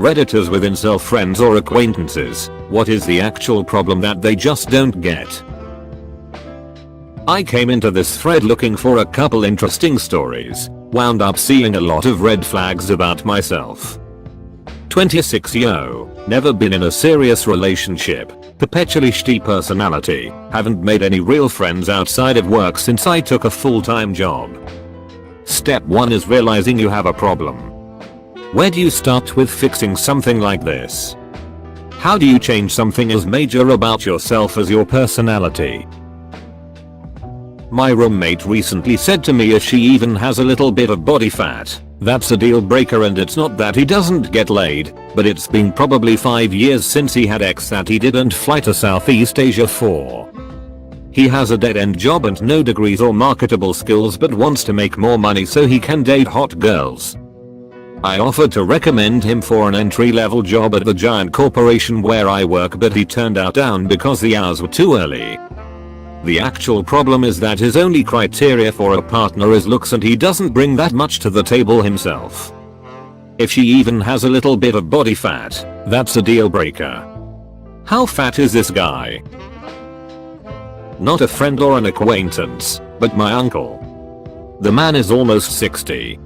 Redditors with incel friends or acquaintances, what is the actual problem that they just don't get? I came into this thread looking for a couple interesting stories, wound up seeing a lot of red flags about myself. 26 yo, never been in a serious relationship, perpetually shitty personality, haven't made any real friends outside of work since I took a full-time job. Step 1 is realizing you have a problem. Where do you start with fixing something like this? How do you change something as major about yourself as your personality? My roommate recently said to me if she even has a little bit of body fat, that's a deal breaker, and it's not that he doesn't get laid, but it's been probably 5 years since he had ex that he didn't fly to Southeast Asia for. He has a dead-end job and no degrees or marketable skills but wants to make more money so he can date hot girls. I offered to recommend him for an entry-level job at the giant corporation where I work, but he turned out down because the hours were too early. The actual problem is that his only criteria for a partner is looks, and he doesn't bring that much to the table himself. If she even has a little bit of body fat, that's a deal breaker. How fat is this guy? Not a friend or an acquaintance, but my uncle. The man is almost 60.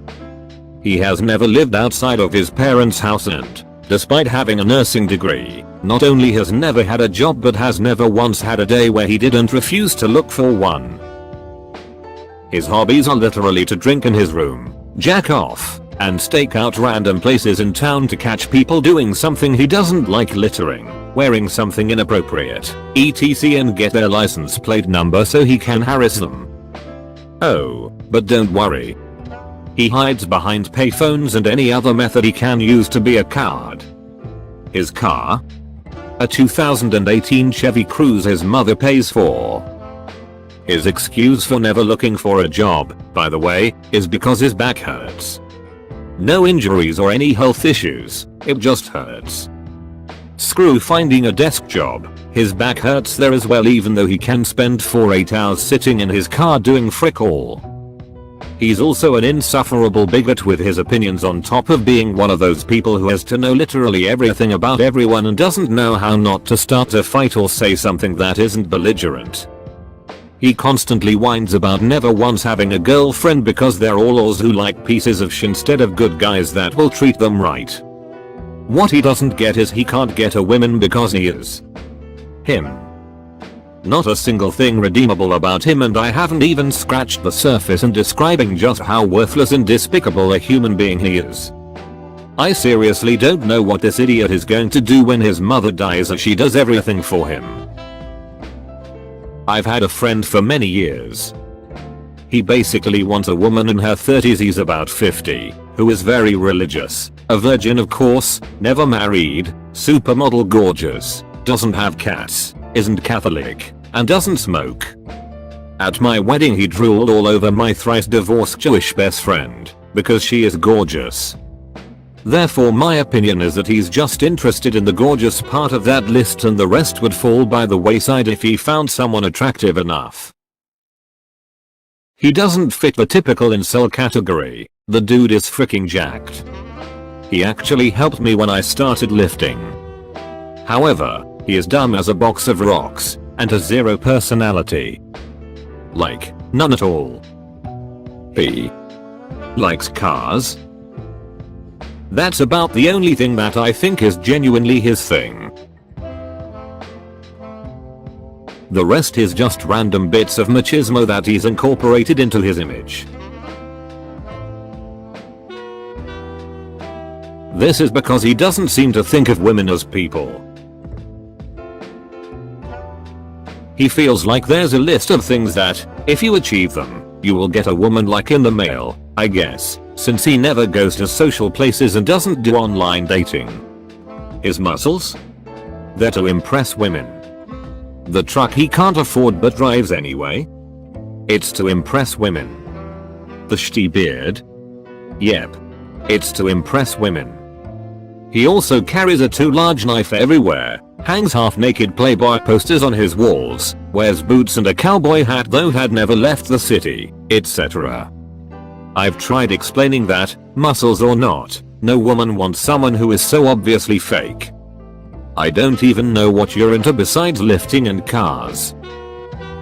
He has never lived outside of his parents' house and, despite having a nursing degree, not only has never had a job but has never once had a day where he didn't refuse to look for one. His hobbies are literally to drink in his room, jack off, and stake out random places in town to catch people doing something he doesn't like, littering, wearing something inappropriate, etc., and get their license plate number so he can harass them. Oh, but don't worry. He hides behind payphones and any other method he can use to be a coward. His car? A 2018 Chevy Cruze his mother pays for. His excuse for never looking for a job, by the way, is because his back hurts. No injuries or any health issues, it just hurts. Screw finding a desk job, his back hurts there as well, even though he can spend 8 hours sitting in his car doing frick all. He's also an insufferable bigot with his opinions, on top of being one of those people who has to know literally everything about everyone and doesn't know how not to start a fight or say something that isn't belligerent. He constantly whines about never once having a girlfriend because they're all ors who like pieces of shit instead of good guys that will treat them right. What he doesn't get is he can't get a woman because he is him. Not a single thing redeemable about him, and I haven't even scratched the surface in describing just how worthless and despicable a human being he is. I seriously don't know what this idiot is going to do when his mother dies as she does everything for him. I've had a friend for many years. He basically wants a woman in her 30s, he's about 50, who is very religious, a virgin of course, never married, supermodel gorgeous, doesn't have cats, isn't Catholic, and doesn't smoke. At my wedding he drooled all over my thrice divorced Jewish best friend, because she is gorgeous. Therefore my opinion is that he's just interested in the gorgeous part of that list, and the rest would fall by the wayside if he found someone attractive enough. He doesn't fit the typical incel category, the dude is freaking jacked. He actually helped me when I started lifting. However, he is dumb as a box of rocks, and has zero personality. Like, none at all. He likes cars. That's about the only thing that I think is genuinely his thing. The rest is just random bits of machismo that he's incorporated into his image. This is because he doesn't seem to think of women as people. He feels like there's a list of things that, if you achieve them, you will get a woman like in the mail, I guess, since he never goes to social places and doesn't do online dating. His muscles? They're to impress women. The truck he can't afford but drives anyway? It's to impress women. The shitty beard? Yep. It's to impress women. He also carries a too large knife everywhere, hangs half-naked Playboy posters on his walls, wears boots and a cowboy hat though had never left the city, etc. I've tried explaining that, muscles or not, No woman wants someone who is so obviously fake. I don't even know what you're into besides lifting and cars.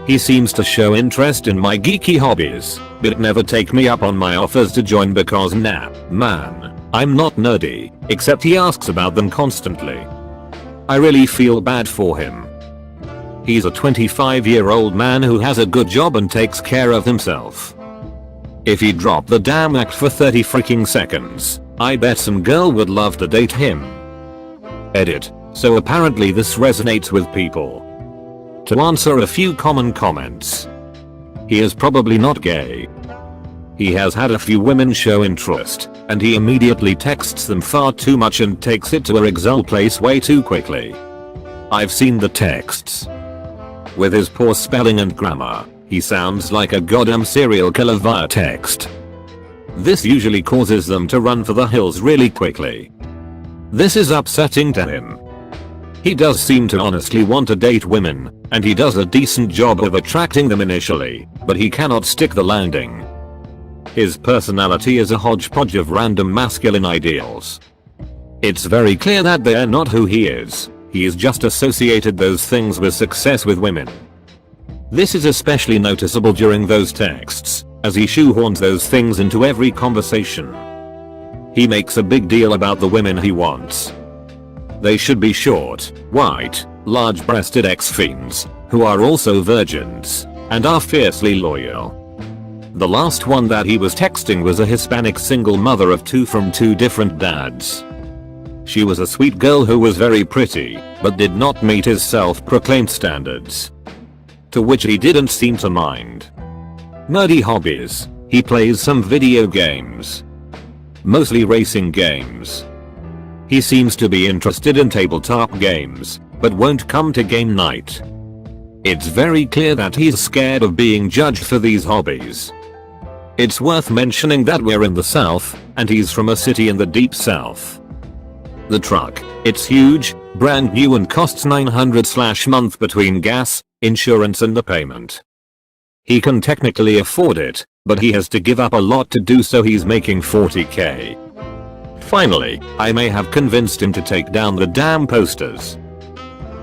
He seems to show interest in my geeky hobbies, but never take me up on my offers to join because nah, man, I'm not nerdy, except he asks about them constantly. I really feel bad for him. He's a 25-year-old man who has a good job and takes care of himself. If he dropped the damn act for 30 freaking seconds, I bet some girl would love to date him. Edit. So apparently this resonates with people. To answer a few common comments. He is probably not gay. He has had a few women show interest, and he immediately texts them far too much and takes it to a Excel place way too quickly. I've seen the texts. With his poor spelling and grammar, he sounds like a goddamn serial killer via text. This usually causes them to run for the hills really quickly. This is upsetting to him. He does seem to honestly want to date women, and he does a decent job of attracting them initially, but he cannot stick the landing. His personality is a hodgepodge of random masculine ideals. It's very clear that they're not who he is. He's just associated those things with success with women. This is especially noticeable during those texts, as he shoehorns those things into every conversation. He makes a big deal about the women he wants. They should be short, white, large-breasted ex-fiends, who are also virgins, and are fiercely loyal. The last one that he was texting was a Hispanic single mother of two from two different dads. She was a sweet girl who was very pretty, but did not meet his self-proclaimed standards. To which he didn't seem to mind. Nerdy hobbies. He plays some video games. Mostly racing games. He seems to be interested in tabletop games, but won't come to game night. It's very clear that he's scared of being judged for these hobbies. It's worth mentioning that we're in the South, and he's from a city in the deep South. The truck, it's huge, brand new and costs $900 month between gas, insurance and the payment. He can technically afford it, but he has to give up a lot to do so. He's making $40K. Finally, I may have convinced him to take down the damn posters.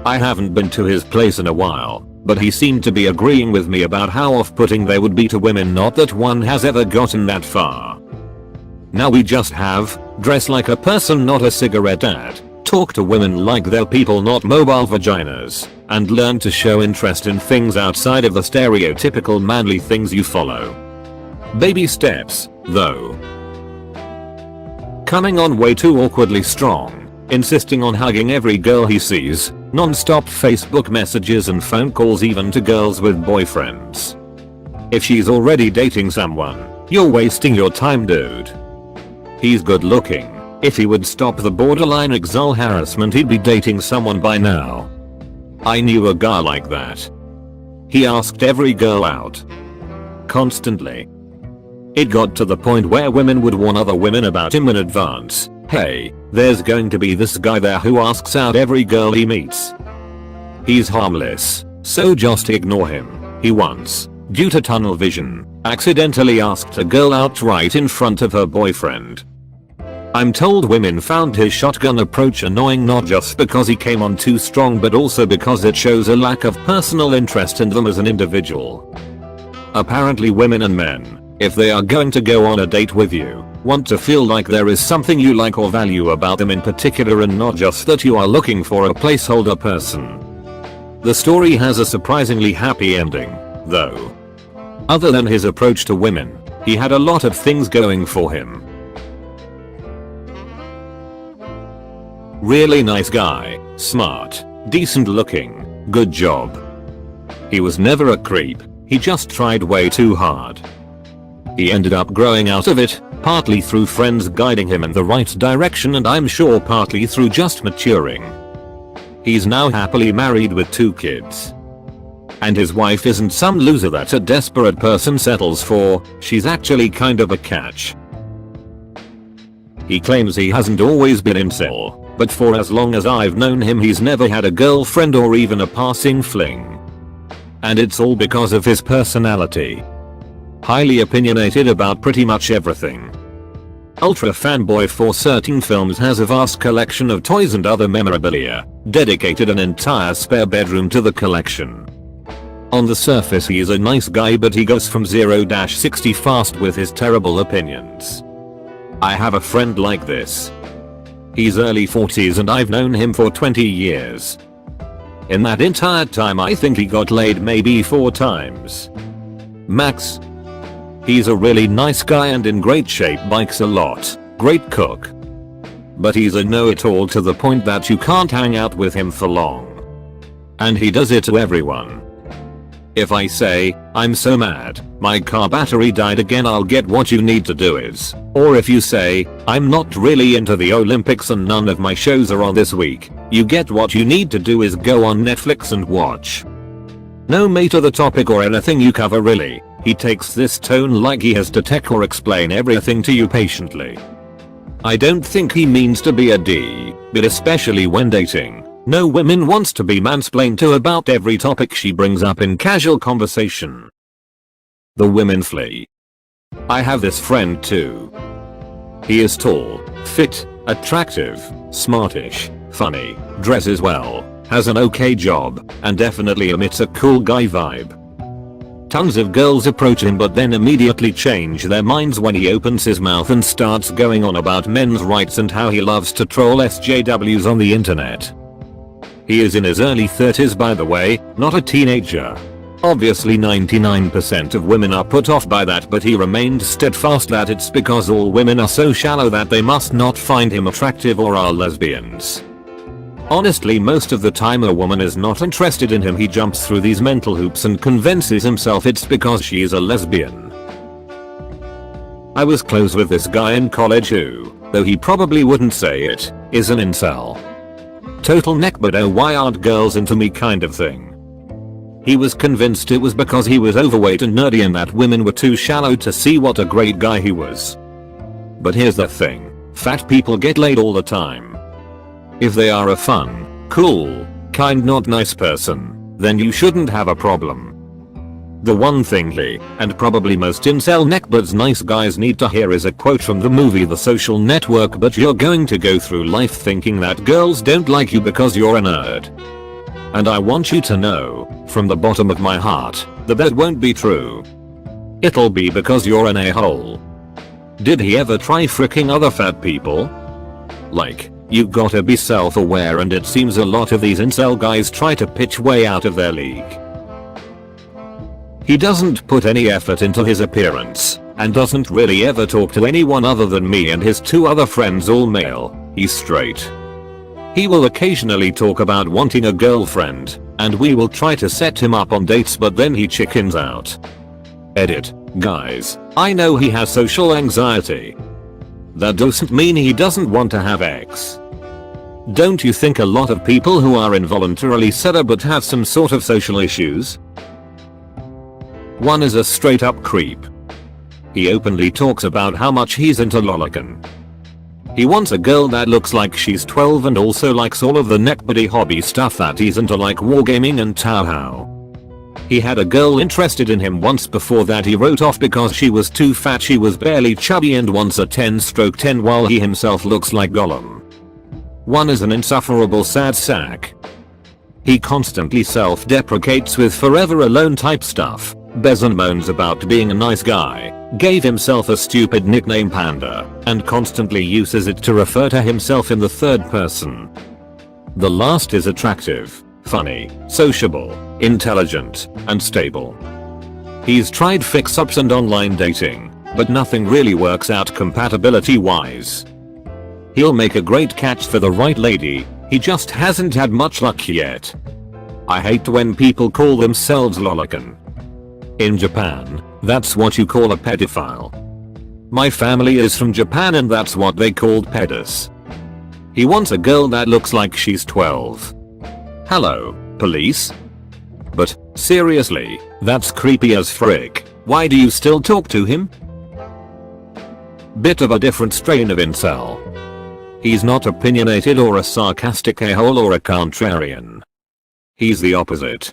I haven't been to his place in a while, but he seemed to be agreeing with me about how off-putting they would be to women. Not that one has ever gotten that far. Now we just have, dress like a person not a cigarette ad, talk to women like they're people not mobile vaginas, and learn to show interest in things outside of the stereotypical manly things you follow. Baby steps, though. Coming on way too awkwardly strong, insisting on hugging every girl he sees, non-stop Facebook messages and phone calls even to girls with boyfriends. If she's already dating someone, you're wasting your time, dude. He's good looking. If he would stop the borderline exul harassment, he'd be dating someone by now. I knew a guy like that. He asked every girl out. Constantly. It got to the point where women would warn other women about him in advance. Hey, there's going to be this guy there who asks out every girl he meets. He's harmless, so just ignore him. He once, due to tunnel vision, accidentally asked a girl out right in front of her boyfriend. I'm told women found his shotgun approach annoying, not just because he came on too strong but also because it shows a lack of personal interest in them as an individual. Apparently women and men, if they are going to go on a date with you, want to feel like there is something you like or value about them in particular and not just that you are looking for a placeholder person. The story has a surprisingly happy ending, though. Other than his approach to women, he had a lot of things going for him. Really nice guy, smart, decent looking, good job. He was never a creep, he just tried way too hard. He ended up growing out of it, partly through friends guiding him in the right direction and I'm sure partly through just maturing. He's now happily married with 2 kids. And his wife isn't some loser that a desperate person settles for, she's actually kind of a catch. He claims he hasn't always been incel, but for as long as I've known him he's never had a girlfriend or even a passing fling. And it's all because of his personality. Highly opinionated about pretty much everything. Ultra fanboy for certain films, has a vast collection of toys and other memorabilia, dedicated an entire spare bedroom to the collection. On the surface he is a nice guy, but he goes from 0-60 fast with his terrible opinions. I have a friend like this. He's early 40s and I've known him for 20 years. In that entire time I think he got laid maybe 4 times. Max. He's a really nice guy and in great shape, bikes a lot, great cook. But he's a know-it-all to the point that you can't hang out with him for long. And he does it to everyone. If I say, I'm so mad, my car battery died again, I'll get what you need to do is. Or if you say, I'm not really into the Olympics and none of my shows are on this week, you get what you need to do is go on Netflix and watch. No matter the topic or anything you cover really, he takes this tone like he has to tech or explain everything to you patiently. I don't think he means to be a D, but especially when dating, no woman wants to be mansplained to about every topic she brings up in casual conversation. The women flee. I have this friend too. He is tall, fit, attractive, smartish, funny, dresses well, has an okay job, and definitely emits a cool guy vibe. Tons of girls approach him but then immediately change their minds when he opens his mouth and starts going on about men's rights and how he loves to troll SJWs on the internet. He is in his early 30s by the way, not a teenager. Obviously 99% of women are put off by that, but he remained steadfast that it's because all women are so shallow that they must not find him attractive or are lesbians. Honestly, most of the time a woman is not interested in him, he jumps through these mental hoops and convinces himself it's because she is a lesbian. I was close with this guy in college who, though he probably wouldn't say it, is an incel. Total neck but oh why aren't girls into me kind of thing. He was convinced it was because he was overweight and nerdy and that women were too shallow to see what a great guy he was. But here's the thing, fat people get laid all the time. If they are a fun, cool, kind not nice person, then you shouldn't have a problem. The one thing he, and probably most incel neckbeards nice guys need to hear is a quote from the movie The Social Network, but you're going to go through life thinking that girls don't like you because you're a nerd. And I want you to know, from the bottom of my heart, that won't be true. It'll be because you're an a-hole. Did he ever try fricking other fat people? Like, you gotta be self-aware, and it seems a lot of these incel guys try to pitch way out of their league. He doesn't put any effort into his appearance, and doesn't really ever talk to anyone other than me and his 2 other friends, all male. He's straight. He will occasionally talk about wanting a girlfriend, and we will try to set him up on dates, but then he chickens out. Edit. Guys, I know he has social anxiety. That doesn't mean he doesn't want to have sex. Don't you think a lot of people who are involuntarily celibate have some sort of social issues? One is a straight up creep. He openly talks about how much he's into lolicon. He wants a girl that looks like she's 12 and also likes all of the neckbody hobby stuff that he's into, like wargaming and Taohao. He had a girl interested in him once before that he wrote off because she was too fat, she was barely chubby, and wants a 10/10 while he himself looks like Gollum. One is an insufferable sad sack. He constantly self-deprecates with forever alone type stuff, begs and moans about being a nice guy, gave himself a stupid nickname Panda, and constantly uses it to refer to himself in the third person. The last is attractive, funny, sociable, intelligent, and stable. He's tried fix-ups and online dating, but nothing really works out compatibility wise. He'll make a great catch for the right lady, he just hasn't had much luck yet. I hate when people call themselves lolicon. In Japan, that's what you call a pedophile. My family is from Japan and that's what they called pedis. He wants a girl that looks like she's 12. Hello, police? But, seriously, that's creepy as frick. Why do you still talk to him? Bit of a different strain of incel. He's not opinionated or a sarcastic a-hole or a contrarian. He's the opposite.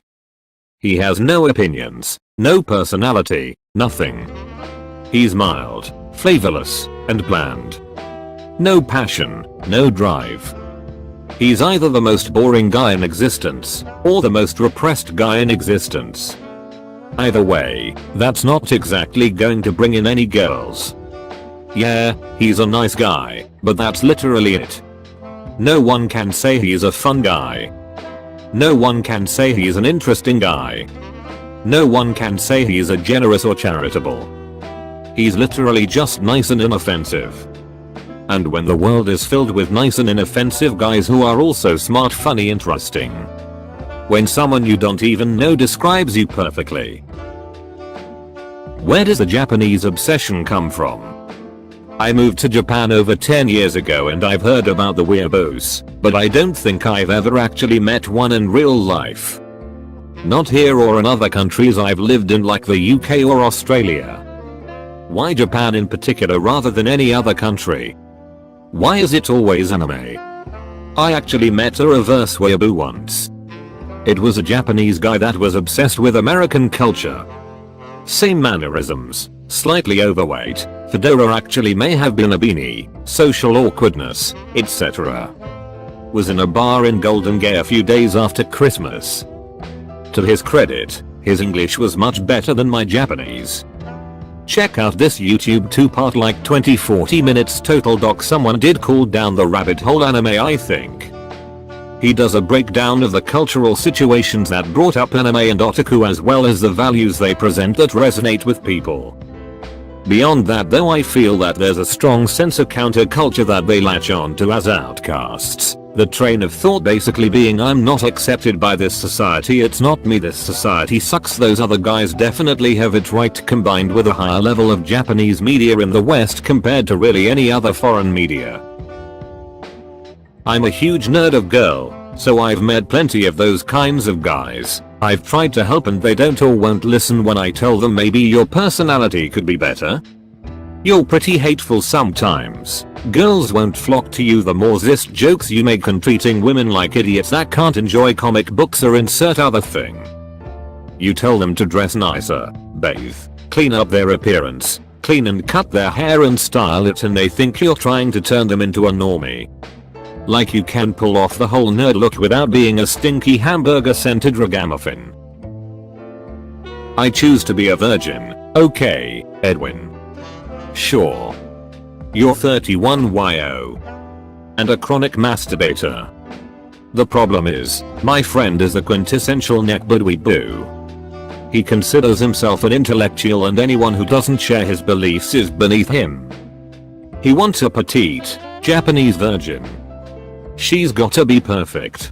He has no opinions, no personality, nothing. He's mild, flavorless, and bland. No passion, no drive. He's either the most boring guy in existence, or the most repressed guy in existence. Either way, that's not exactly going to bring in any girls. Yeah, he's a nice guy, but that's literally it. No one can say he's a fun guy. No one can say he's an interesting guy. No one can say he's a generous or charitable. He's literally just nice and inoffensive. And when the world is filled with nice and inoffensive guys who are also smart, funny, interesting. When someone you don't even know describes you perfectly. Where does the Japanese obsession come from? I moved to Japan over 10 years ago and I've heard about the weirdos, but I don't think I've ever actually met one in real life. Not here or in other countries I've lived in like the UK or Australia. Why Japan in particular rather than any other country? Why is it always anime? I actually met a reverse weeaboo once. It was a Japanese guy that was obsessed with American culture. Same mannerisms, slightly overweight, fedora actually may have been a beanie, social awkwardness, etc. Was in a bar in Golden Gate a few days after Christmas. To his credit, his English was much better than my Japanese. Check out this YouTube 2-part like 20-40 minutes total doc someone did called Down the Rabbit Hole Anime I think. He does a breakdown of the cultural situations that brought up anime and otaku as well as the values they present that resonate with people. Beyond that though I feel that there's a strong sense of counterculture that they latch on to as outcasts. The train of thought basically being I'm not accepted by this society, it's not me, this society sucks, those other guys definitely have it right, combined with a higher level of Japanese media in the West compared to really any other foreign media. I'm a huge nerd of girl, so I've met plenty of those kinds of guys. I've tried to help and they don't or won't listen when I tell them maybe your personality could be better. You're pretty hateful sometimes. Girls won't flock to you the more zist jokes you make and treating women like idiots that can't enjoy comic books or insert other thing. You tell them to dress nicer, bathe, clean up their appearance, clean and cut their hair and style it, and they think you're trying to turn them into a normie. Like you can pull off the whole nerd look without being a stinky hamburger scented ragamuffin. I choose to be a virgin, okay, Edwin. Sure. You're 31 YO. And a chronic masturbator. The problem is, my friend is a quintessential neckbeard weeboo. He considers himself an intellectual and anyone who doesn't share his beliefs is beneath him. He wants a petite, Japanese virgin. She's gotta be perfect.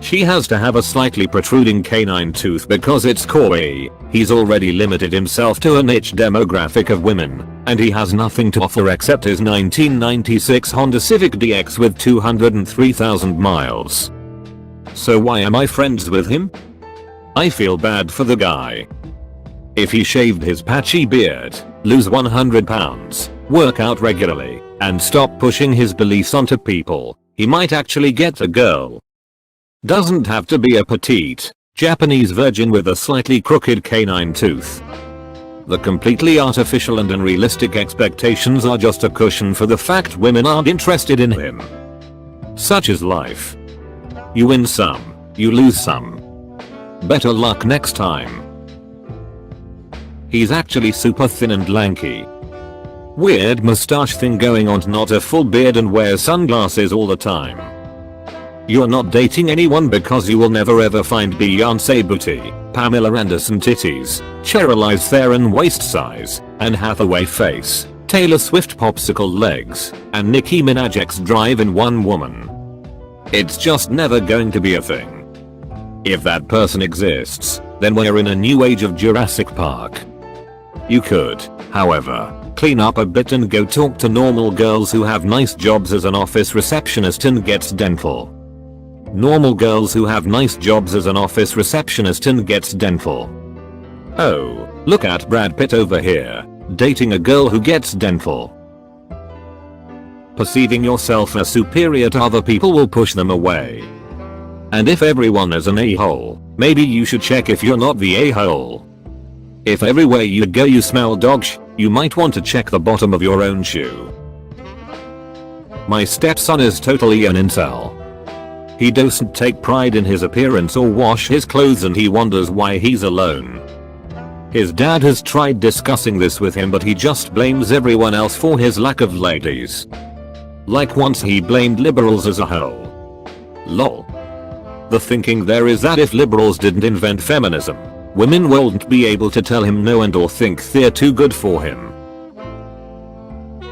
She has to have a slightly protruding canine tooth because it's kawaii. He's already limited himself to a niche demographic of women, and he has nothing to offer except his 1996 Honda Civic DX with 203,000 miles. So why am I friends with him? I feel bad for the guy. If he shaved his patchy beard, lose 100 pounds, work out regularly, and stop pushing his beliefs onto people, he might actually get a girl. Doesn't have to be a petite, Japanese virgin with a slightly crooked canine tooth. The completely artificial and unrealistic expectations are just a cushion for the fact women aren't interested in him. Such is life. You win some, you lose some. Better luck next time. He's actually super thin and lanky. Weird mustache thing going on, not a full beard, and wears sunglasses all the time. You're not dating anyone because you will never ever find Beyonce booty, Pamela Anderson titties, Cheryl Theron waist size, Anne Hathaway face, Taylor Swift popsicle legs, and Nicki Minaj X drive in one woman. It's just never going to be a thing. If that person exists, then we're in a new age of Jurassic Park. You could, however, clean up a bit and go talk to normal girls who have nice jobs as an office receptionist and gets dental. Normal girls who have nice jobs as an office receptionist and gets dental. Oh, look at Brad Pitt over here, dating a girl who gets dental. Perceiving yourself as superior to other people will push them away. And if everyone is an a-hole, maybe you should check if you're not the a-hole. If everywhere you go you smell dog You might want to check the bottom of your own shoe. My stepson is totally an incel. He doesn't take pride in his appearance or wash his clothes, and he wonders why he's alone. His dad has tried discussing this with him, but he just blames everyone else for his lack of ladies. Like once he blamed liberals as a whole. Lol. The thinking there is that if liberals didn't invent feminism, women wouldn't be able to tell him no and or think they're too good for him.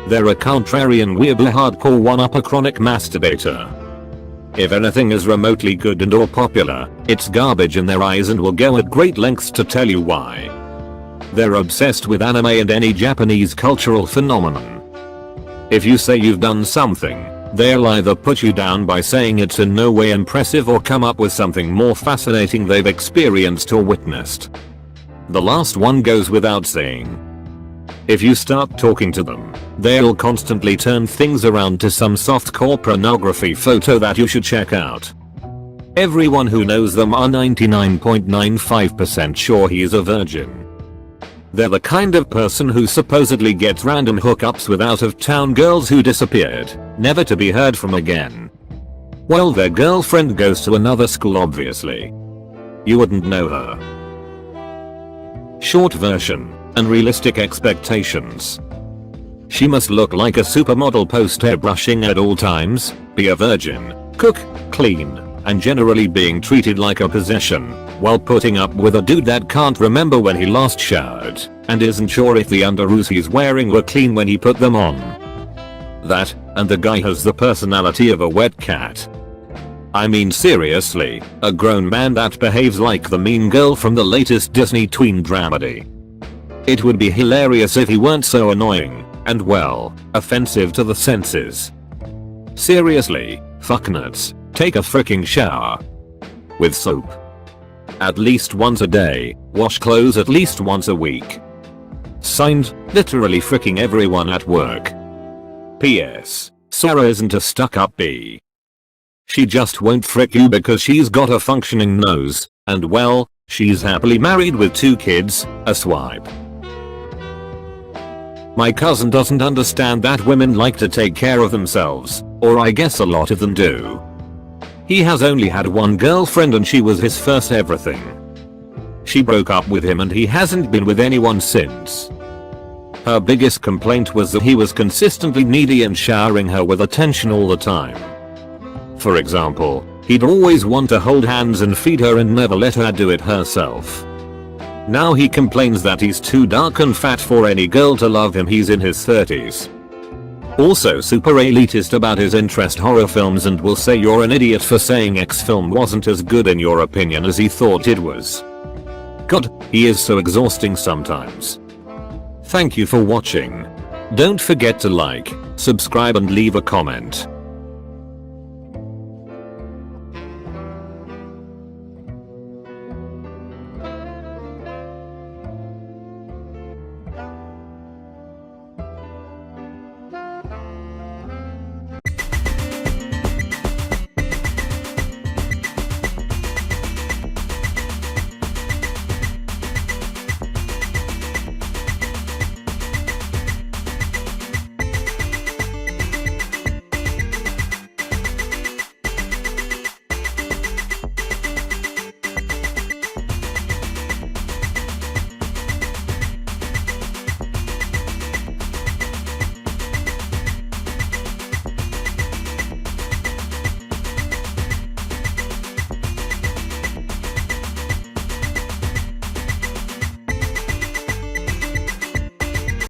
They're a contrarian, weird, hardcore, one-upper, chronic masturbator. If anything is remotely good and or popular, it's garbage in their eyes and will go at great lengths to tell you why. They're obsessed with anime and any Japanese cultural phenomenon. If you say you've done something, they'll either put you down by saying it's in no way impressive or come up with something more fascinating they've experienced or witnessed. The last one goes without saying. If you start talking to them, they'll constantly turn things around to some softcore pornography photo that you should check out. Everyone who knows them are 99.95% sure he is a virgin. They're the kind of person who supposedly gets random hookups with out-of-town girls who disappeared, never to be heard from again. Well, their girlfriend goes to another school, obviously. You wouldn't know her. Short version. Unrealistic expectations. She must look like a supermodel post-hair brushing at all times, be a virgin, cook, clean, and generally being treated like a possession, while putting up with a dude that can't remember when he last showered, and isn't sure if the underoos he's wearing were clean when he put them on. That, and the guy has the personality of a wet cat. I mean, seriously, a grown man that behaves like the mean girl from the latest Disney tween dramedy. It would be hilarious if he weren't so annoying, and well, offensive to the senses. Seriously, fucknuts, take a freaking shower. With soap. At least once a day, wash clothes at least once a week. Signed, literally freaking everyone at work. P.S. Sarah isn't a stuck-up bee. She just won't frick you because she's got a functioning nose, and well, she's happily married with 2 kids, a swipe. My cousin doesn't understand that women like to take care of themselves, or I guess a lot of them do. He has only had one girlfriend and she was his first everything. She broke up with him and he hasn't been with anyone since. Her biggest complaint was that he was consistently needy and showering her with attention all the time. For example, he'd always want to hold hands and feed her and never let her do it herself. Now he complains that he's too dark and fat for any girl to love him. He's in his 30s. Also super elitist about his interest horror films and will say you're an idiot for saying X film wasn't as good in your opinion as he thought it was. God, he is so exhausting sometimes. Thank you for watching. Don't forget to like, subscribe and leave a comment.